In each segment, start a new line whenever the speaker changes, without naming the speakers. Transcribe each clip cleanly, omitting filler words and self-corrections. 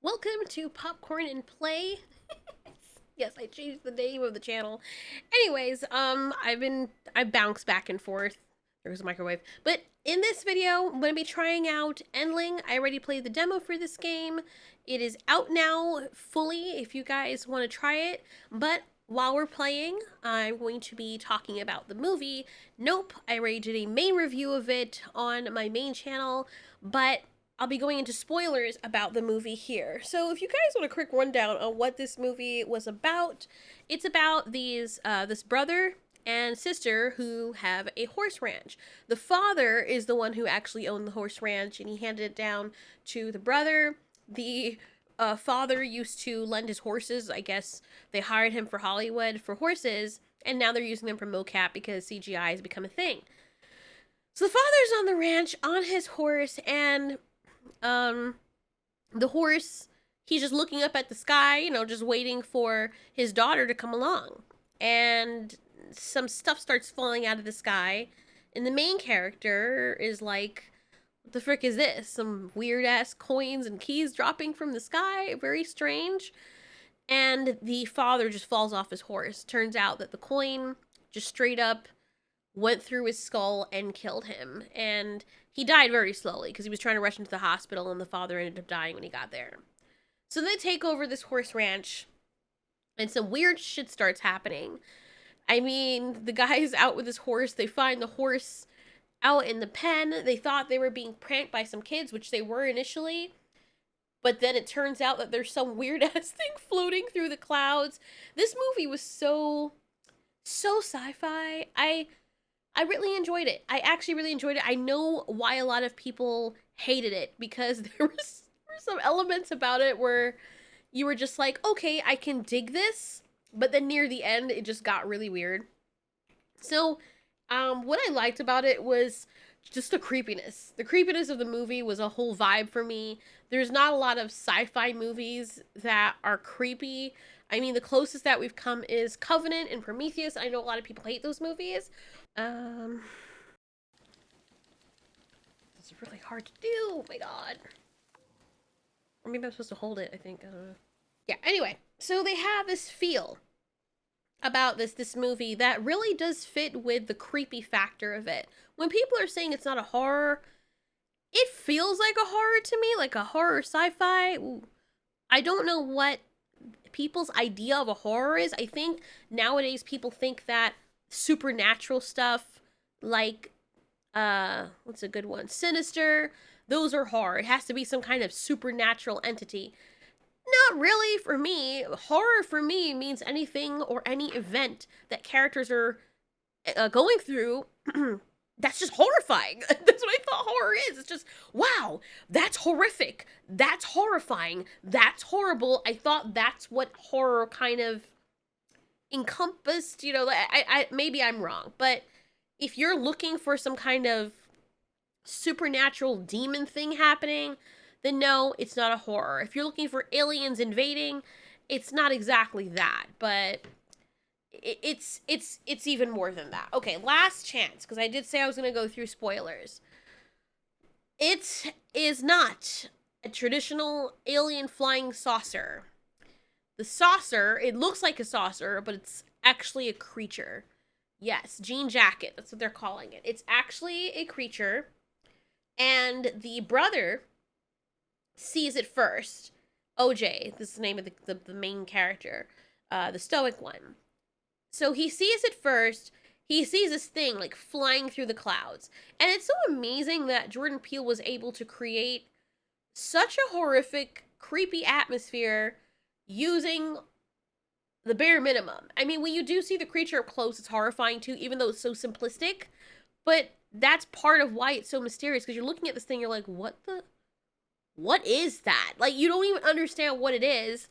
Welcome to Popcorn and Play. Yes, I changed the name of the channel. Anyways, I bounce back and forth. There's a microwave. But in this video, I'm gonna be trying out Endling. I already played the demo for this game. It is out now fully if you guys want to try it. But while we're playing, I'm going to be talking about the movie. Nope, I already did a main review of it on my main channel, but I'll be going into spoilers about the movie here. So if you guys want a quick rundown on what this movie was about, it's about this brother and sister who have a horse ranch. The father is the one who actually owned the horse ranch, and he handed it down to the brother. The father used to lend his horses. I guess they hired him for Hollywood for horses, and now they're using them for mocap because CGI has become a thing. So the father's on the ranch on his horse, and um the horse, he's just looking up at the sky, just waiting for his daughter to come along. And some stuff starts falling out of the sky, and the main character is like, what the frick is this? Some weird ass coins and keys dropping from the sky, very strange. And the father just falls off his horse. Turns out that the coin just straight up went through his skull and killed him. And he died very slowly because he was trying to rush into the hospital, and the father ended up dying when he got there. So they take over this horse ranch, and some weird shit starts happening. I mean, the guy's out with his horse. They find the horse out in the pen. They thought they were being pranked by some kids, which they were initially. But then it turns out that there's some weird ass thing floating through the clouds. This movie was so sci-fi. I really enjoyed it. I actually really enjoyed it. I know why a lot of people hated it, because there were some elements about it where you were just like, okay, I can dig this, but then near the end, it just got really weird. So, what I liked about it was just the creepiness. The creepiness of the movie was a whole vibe for me. There's not a lot of sci-fi movies that are creepy. I mean, the closest that we've come is Covenant and Prometheus. I know a lot of people hate those movies. Um, it's really hard to do. Oh my god. Or maybe I'm supposed to hold it, I think. I don't know. Yeah, anyway. So they have this feel about this movie that really does fit with the creepy factor of it. When people are saying it's not a horror, it feels like a horror to me, like a horror sci-fi. Ooh. I don't know what people's idea of a horror is. I think nowadays people think that supernatural stuff, like what's a good one? Sinister, those are horror. It has to be some kind of supernatural entity. Not really for me. Horror for me means anything or any event that characters are going through that's just horrifying. That's what I thought horror is. It's just, wow, that's horrific. That's horrifying. That's horrible. I thought that's what horror kind of encompassed. I maybe I'm wrong, but if you're looking for some kind of supernatural demon thing happening, then no, it's not a horror. If you're looking for aliens invading, it's not exactly that, but it's even more than that. Okay, last chance, because I did say I was going to go through spoilers. It is not a traditional alien flying saucer. The saucer, it looks like a saucer, but it's actually a creature. Yes, Jean Jacket, that's what they're calling it. It's actually a creature, and the brother sees it first. OJ, this is the name of the main character, the stoic one. So he sees it first. He sees this thing like flying through the clouds. And it's so amazing that Jordan Peele was able to create such a horrific, creepy atmosphere using the bare minimum. I mean, when you do see the creature up close, it's horrifying too, even though it's so simplistic. But that's part of why it's so mysterious, because you're looking at this thing, you're like, what is that? Like, you don't even understand what it is,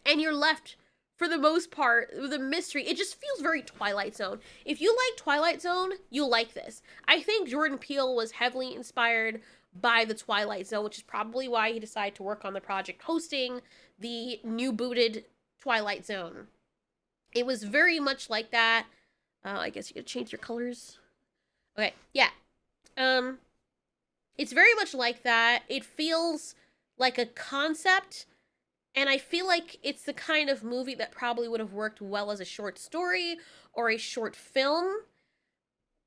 and you're left, for the most part, with a mystery. It just feels very Twilight Zone. If you like Twilight Zone, you'll like this. I think Jordan Peele was heavily inspired by the Twilight Zone, which is probably why he decided to work on the project hosting the new booted Twilight Zone. It was very much like that. I guess you could change your colors. Okay, yeah. It's very much like that. It feels like a concept And I feel like it's the kind of movie that probably would have worked well as a short story or a short film,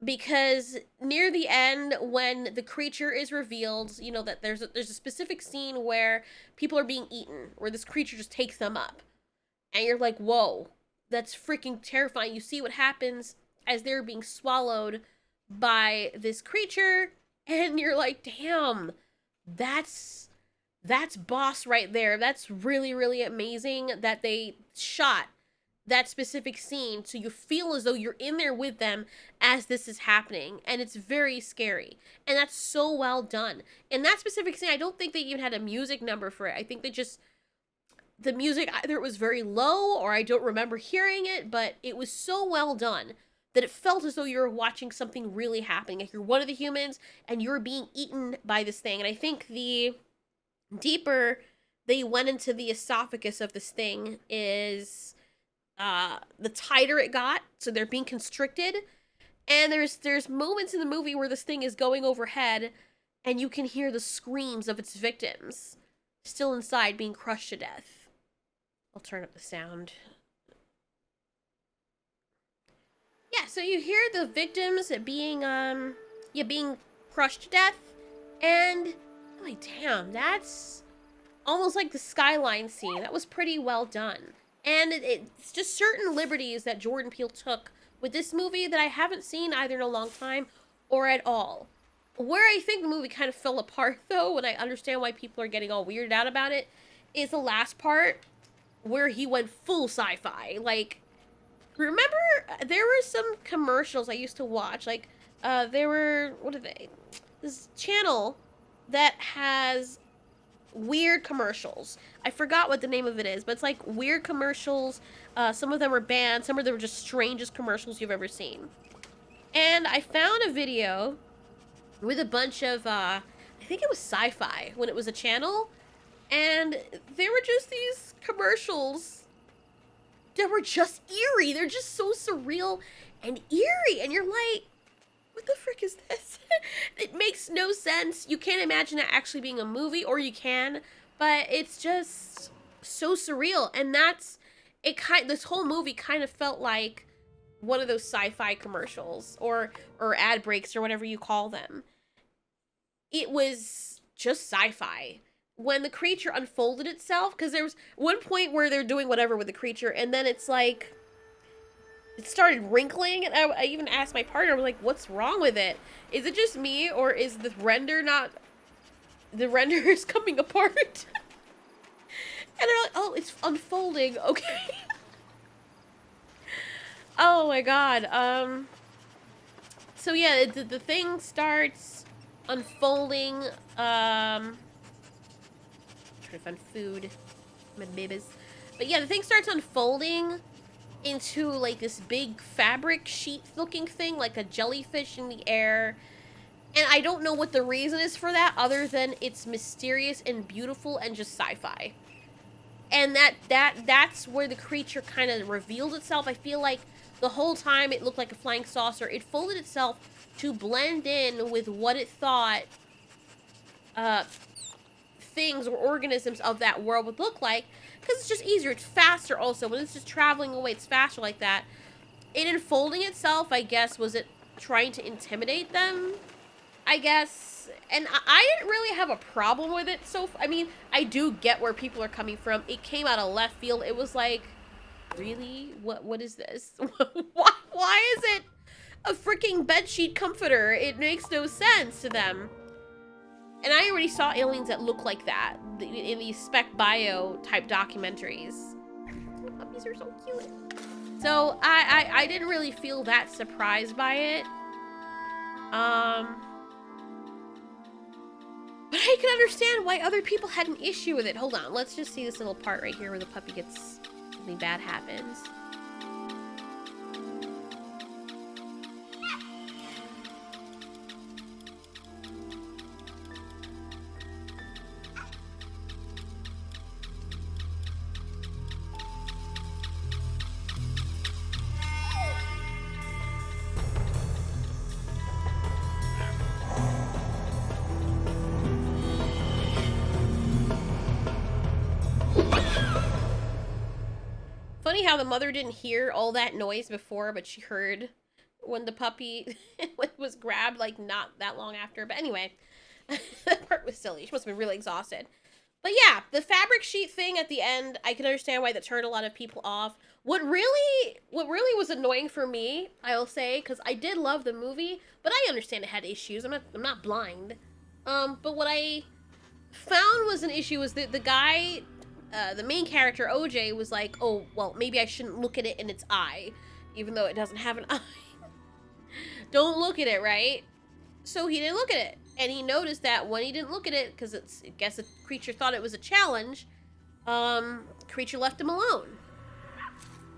because near the end, when the creature is revealed, you know that there's a specific scene where people are being eaten, where this creature just takes them up, and you're like, whoa, that's freaking terrifying. You see what happens as they're being swallowed by this creature, and you're like, damn, that's boss right there. That's really, really amazing that they shot that specific scene so you feel as though you're in there with them as this is happening, and it's very scary, and that's so well done. In that specific scene, I don't think they even had a music number for it. I think they just, the music, either it was very low or I don't remember hearing it, but it was so well done that it felt as though you were watching something really happening, like you're one of the humans and you're being eaten by this thing. And I think the deeper they went into the esophagus of this thing is the tighter it got, so they're being constricted. And there's moments in the movie where this thing is going overhead and you can hear the screams of its victims still inside being crushed to death. I'll turn up the sound. Yeah, so you hear the victims being being crushed to death, and I'm like, damn, that's almost like the skyline scene. That was pretty well done. And it's just certain liberties that Jordan Peele took with this movie that I haven't seen either in a long time or at all. Where I think the movie kind of fell apart, though, and I understand why people are getting all weirded out about it, is the last part where he went full sci-fi. Like, remember, there were some commercials I used to watch. Like, there were, what are they? This channel that has weird commercials. I forgot what the name of it is, but it's like weird commercials. Some of them are banned. Some of them are just strangest commercials you've ever seen. And I found a video with a bunch of, I think it was Sci-Fi when it was a channel. And there were just these commercials that were just eerie. They're just so surreal and eerie. And you're like, what the frick is this? It makes no sense. You can't imagine it actually being a movie, or you can, but it's just so surreal. And that's, this whole movie kind of felt like one of those Sci-Fi commercials or ad breaks or whatever you call them. It was just Sci-Fi. When the creature unfolded itself, because there was one point where they're doing whatever with the creature, and then it's like, it started wrinkling, and I even asked my partner, I was like, what's wrong with it? Is it just me, or is the render is coming apart? And they're like, oh, it's unfolding, okay. Oh my god, so yeah, the thing starts unfolding, trying to find food, my babies. But yeah, the thing starts unfolding into like this big fabric sheet looking thing, like a jellyfish in the air. And I don't know what the reason is for that, other than it's mysterious and beautiful and just sci-fi. And that's where the creature kind of revealed itself. I feel like the whole time it looked like a flying saucer. It folded itself to blend in with what it thought things or organisms of that world would look like, because it's just easier. It's faster also. When it's just traveling away, it's faster like that. It unfolding itself, I guess, was it trying to intimidate them? I guess. And I didn't really have a problem with it. So, I mean, I do get where people are coming from. It came out of left field. It was like, really? What is this? Why is it a freaking bedsheet comforter? It makes no sense to them. And I already saw aliens that look like that in these spec bio type documentaries. The puppies are so cute. So I didn't really feel that surprised by it. But I can understand why other people had an issue with it. Hold on, let's just see this little part right here where the puppy gets, something bad happens. funny how the mother didn't hear all that noise before, but she heard when the puppy was grabbed, like, not that long after. But anyway, that part was silly. She must have been really exhausted. But yeah, the fabric sheet thing at the end, I can understand why that turned a lot of people off. What really was annoying for me, I will say, because I did love the movie, but I understand it had issues. I'm not blind. But what I found was an issue was that the guy, the main character, OJ, was like, oh, well, maybe I shouldn't look at it in its eye, even though it doesn't have an eye. Don't look at it, right? So he didn't look at it. And he noticed that when he didn't look at it, because I guess the creature thought it was a challenge, creature left him alone.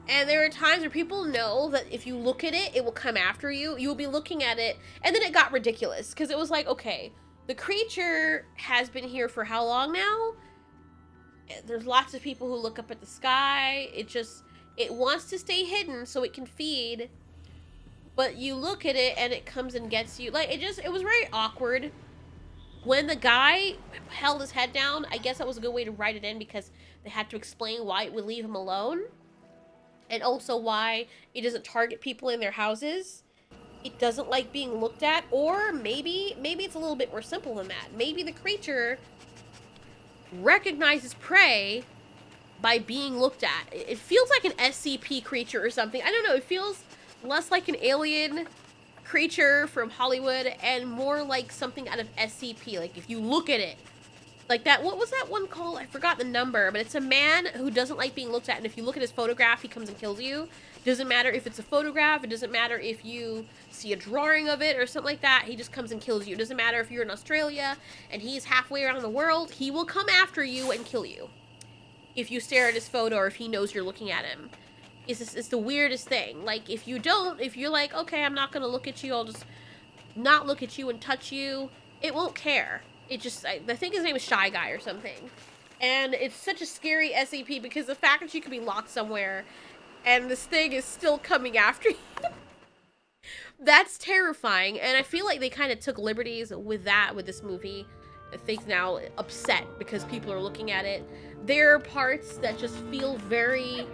And there are times where people know that if you look at it, it will come after you. You will be looking at it. And then it got ridiculous, because it was like, okay, the creature has been here for how long now? There's lots of people who look up at the sky. It wants to stay hidden so it can feed. But you look at it and it comes and gets you. Like, it was very awkward. When the guy held his head down, I guess that was a good way to write it in, because they had to explain why it would leave him alone. And also why it doesn't target people in their houses. It doesn't like being looked at. Or maybe it's a little bit more simple than that. Maybe the creature recognizes prey by being looked at. It feels like an SCP creature or something. I don't know. It feels less like an alien creature from Hollywood and more like something out of SCP. Like, if you look at it, like that, what was that one called? I forgot the number, but it's a man who doesn't like being looked at, and if you look at his photograph, he comes and kills you. Doesn't matter if it's a photograph, it doesn't matter if you see a drawing of it or something like that, he just comes and kills you. It doesn't matter if you're in Australia and he's halfway around the world, he will come after you and kill you. If you stare at his photo or if he knows you're looking at him. It's the weirdest thing. Like, if you're like, okay, I'm not gonna look at you, I'll just not look at you and touch you, it won't care. It just, I think his name is Shy Guy or something. And it's such a scary SCP because the fact that you could be locked somewhere and this thing is still coming after you, that's terrifying. And I feel like they kind of took liberties with this movie. I think now upset because people are looking at it. There are parts that just feel very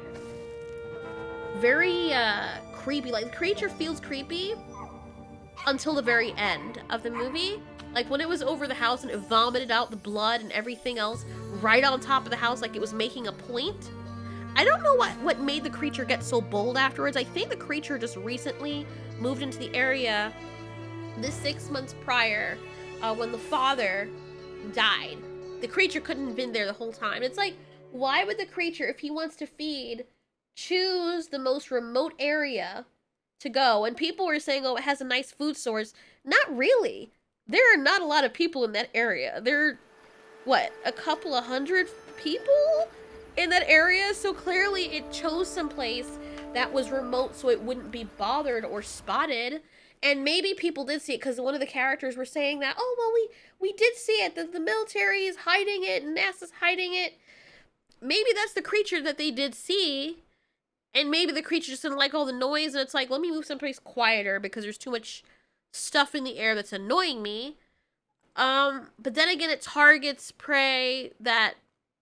creepy. Like, the creature feels creepy until the very end of the movie. Like, when it was over the house and it vomited out the blood and everything else right on top of the house, like it was making a point. I don't know what made the creature get so bold afterwards. I think the creature just recently moved into the area this 6 months prior, when the father died. The creature couldn't have been there the whole time. It's like, why would the creature, if he wants to feed, choose the most remote area to go? And people were saying, oh, it has a nice food source. Not really. There are not a lot of people in that area. There are, what, a couple of hundred people in that area? So clearly it chose some place that was remote so it wouldn't be bothered or spotted. And maybe people did see it because one of the characters were saying that, oh, well, we did see it. The military is hiding it and NASA's hiding it. Maybe that's the creature that they did see. And maybe the creature just didn't like all the noise, and it's like, let me move someplace quieter because there's too much stuff in the air that's annoying me. But then again, it targets prey that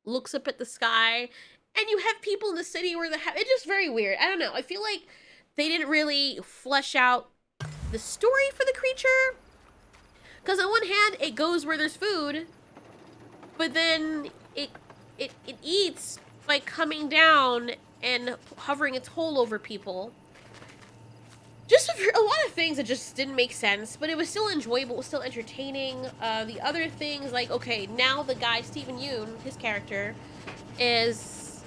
looks up at the sky, and you have people in the city where it's just very weird. I don't know. I feel like they didn't really flesh out the story for the creature. Because on one hand, it goes where there's food, but then it eats by coming down and hovering its hole over people. Just a lot of things that just didn't make sense, but it was still enjoyable, it was still entertaining. The other things, like, okay, now the guy, Stephen Yeun, his character, is,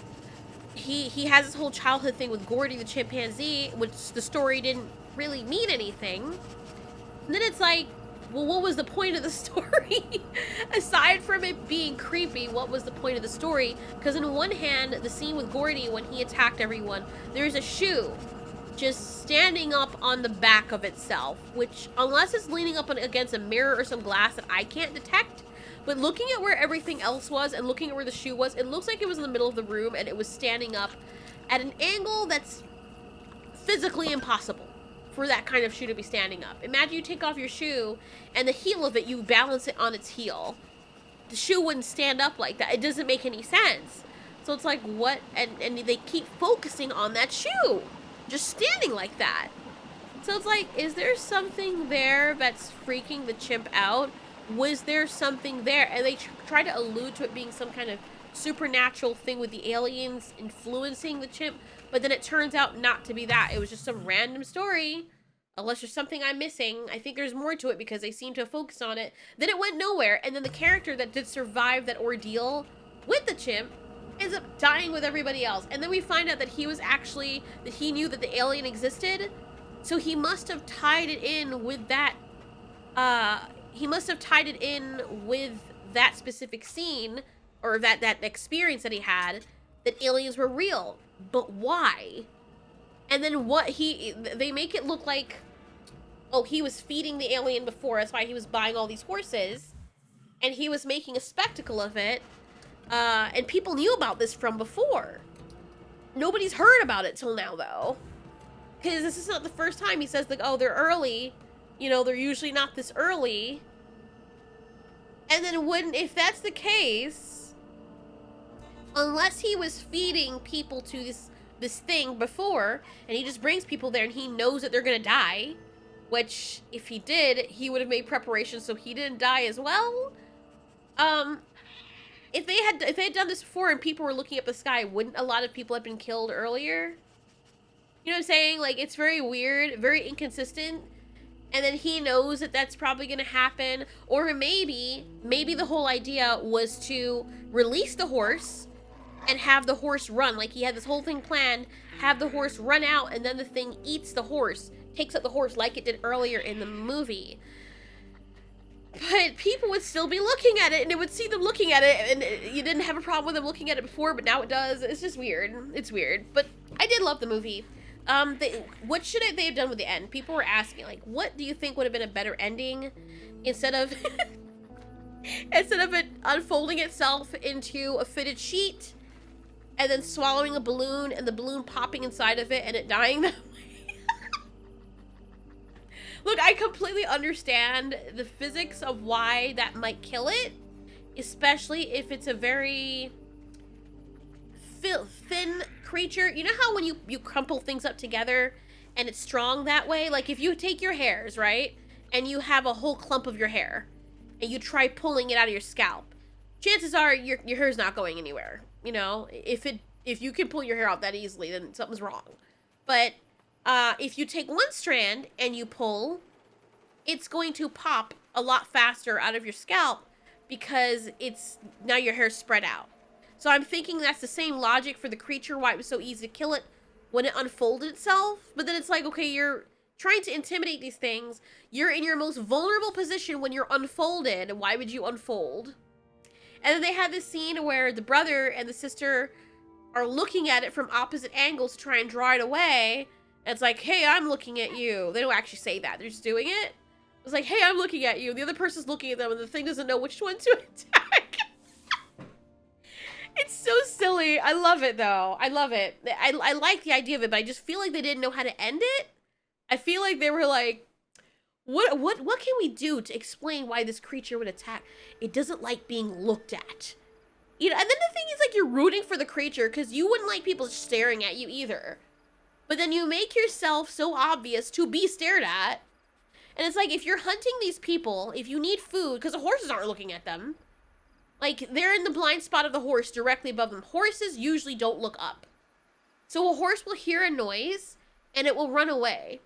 he has this whole childhood thing with Gordy the chimpanzee, which the story didn't really mean anything. And then it's like, well, what was the point of the story? Aside from it being creepy, what was the point of the story? Because on one hand, the scene with Gordy when he attacked everyone, there's a shoe just standing up on the back of itself, which, unless it's leaning up against a mirror or some glass that I can't detect, but looking at where everything else was and looking at where the shoe was, it looks like it was in the middle of the room and it was standing up at an angle that's physically impossible for that kind of shoe to be standing up. Imagine you take off your shoe and the heel of it, you balance it on its heel. The shoe wouldn't stand up like that. It doesn't make any sense. So it's like, what? And they keep focusing on that shoe, just standing like that. So it's like, is there something there that's freaking the chimp out? Was there something there? And they try to allude to it being some kind of supernatural thing with the aliens influencing the chimp, but then it turns out not to be that. It was just some random story. Unless there's something I'm missing. I think there's more to it because they seem to focus on it. Then it went nowhere, and then the character that did survive that ordeal with the chimp ends up dying with everybody else. And then we find out that he was actually, that he knew that the alien existed, so he must have tied it in with that, he must have tied it in with that specific scene, or that experience that he had, that aliens were real. But why? And then they make it look like, oh, he was feeding the alien before, that's why he was buying all these horses, and he was making a spectacle of it, and people knew about this from before. Nobody's heard about it till now, though. Because this is not the first time he says, like, oh, they're early. You know, they're usually not this early. And then if that's the case, unless he was feeding people to this thing before, and he just brings people there and he knows that they're gonna die, which, if he did, he would have made preparations so he didn't die as well. If they had done this before and people were looking up the sky, wouldn't a lot of people have been killed earlier? You know what I'm saying? Like, it's very weird, very inconsistent. And then he knows that that's probably going to happen. Or maybe the whole idea was to release the horse and have the horse run. Like, he had this whole thing planned, have the horse run out, and then the thing eats the horse, takes up the horse like it did earlier in the movie. But people would still be looking at it, and it would see them looking at it, and you didn't have a problem with them looking at it before, but now it does. It's just weird. It's weird. But I did love the movie. What should they have done with the end? People were asking, like, what do you think would have been a better ending instead of it unfolding itself into a fitted sheet and then swallowing a balloon and the balloon popping inside of it and it dying that way? Look, I completely understand the physics of why that might kill it, especially if it's a very thin creature. You know how when you crumple things up together and it's strong that way? Like, if you take your hairs, right, and you have a whole clump of your hair and you try pulling it out of your scalp, chances are your hair's not going anywhere. You know, if you can pull your hair out that easily, then something's wrong. But if you take one strand and you pull, it's going to pop a lot faster out of your scalp because now your hair's spread out. So I'm thinking that's the same logic for the creature, why it was so easy to kill it when it unfolded itself. But then it's like, okay, you're trying to intimidate these things. You're in your most vulnerable position when you're unfolded. Why would you unfold? And then they have this scene where the brother and the sister are looking at it from opposite angles to try and draw it away. And it's like, hey, I'm looking at you. They don't actually say that. They're just doing it. It's like, hey, I'm looking at you. The other person's looking at them and the thing doesn't know which one to attack. It's so silly. I love it, though. I love it. I like the idea of it, but I just feel like they didn't know how to end it. I feel like they were like, what can we do to explain why this creature would attack? It doesn't like being looked at. You know, and then the thing is, like, you're rooting for the creature because you wouldn't like people staring at you either. But then you make yourself so obvious to be stared at. And it's like, if you're hunting these people, if you need food, because the horses aren't looking at them, like, they're in the blind spot of the horse directly above them. Horses usually don't look up. So a horse will hear a noise, and it will run away.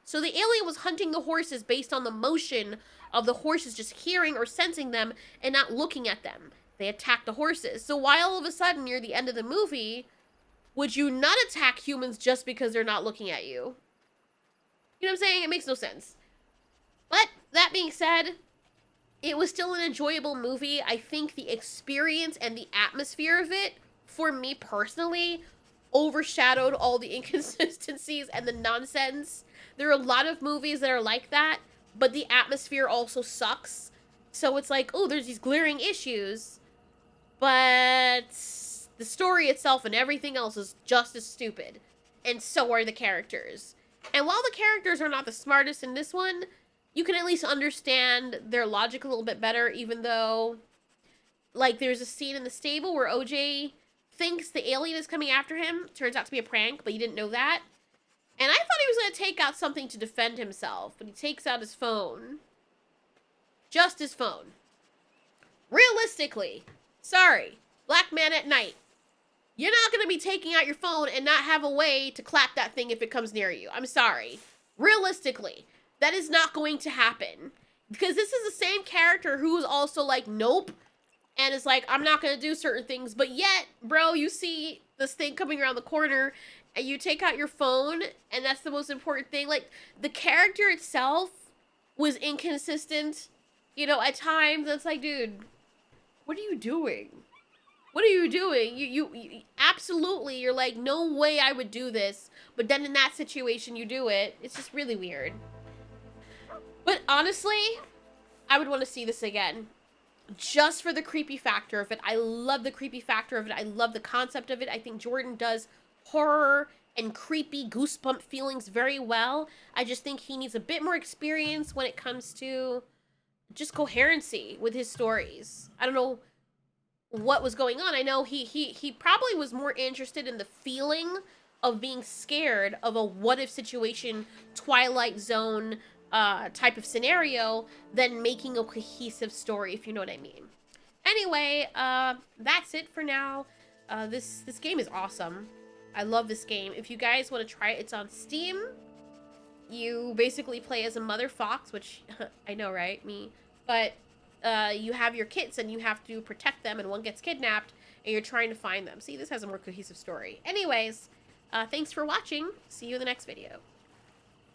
So the alien was hunting the horses based on the motion of the horses just hearing or sensing them and not looking at them. They attacked the horses. So why all of a sudden, near the end of the movie, would you not attack humans just because they're not looking at you? You know what I'm saying? It makes no sense. But, that being said, it was still an enjoyable movie. I think the experience and the atmosphere of it, for me personally, overshadowed all the inconsistencies and the nonsense. There are a lot of movies that are like that, but the atmosphere also sucks. So it's like, oh, there's these glaring issues, but the story itself and everything else is just as stupid. And so are the characters. And while the characters are not the smartest in this one, you can at least understand their logic a little bit better, even though, like, there's a scene in the stable where OJ thinks the alien is coming after him. Turns out to be a prank, but he didn't know that. And I thought he was going to take out something to defend himself, but he takes out his phone. Just his phone. Realistically, sorry, black man at night, you're not going to be taking out your phone and not have a way to clap that thing if it comes near you. I'm sorry. Realistically, that is not going to happen. Because this is the same character who is also like, nope, and is like, I'm not going to do certain things. But yet, bro, you see this thing coming around the corner, and you take out your phone, and that's the most important thing. Like, the character itself was inconsistent, you know, at times. It's like, dude, what are you doing? What are you doing? You absolutely, you're like, no way I would do this. But then in that situation, you do it. It's just really weird. But honestly, I would want to see this again. Just for the creepy factor of it. I love the creepy factor of it. I love the concept of it. I think Jordan does horror and creepy goosebump feelings very well. I just think he needs a bit more experience when it comes to just coherency with his stories. I don't know what was going on. I know he probably was more interested in the feeling of being scared of a what if situation, Twilight Zone type of scenario than making a cohesive story, if you know what I mean. Anyway, that's it for now. This game is awesome. I love this game. If you guys want to try it, it's on Steam. You basically play as a mother fox, which I know, right? Me. But you have your kids and you have to protect them, and one gets kidnapped and you're trying to find them. See, this has a more cohesive story. Anyways, thanks for watching. See you in the next video.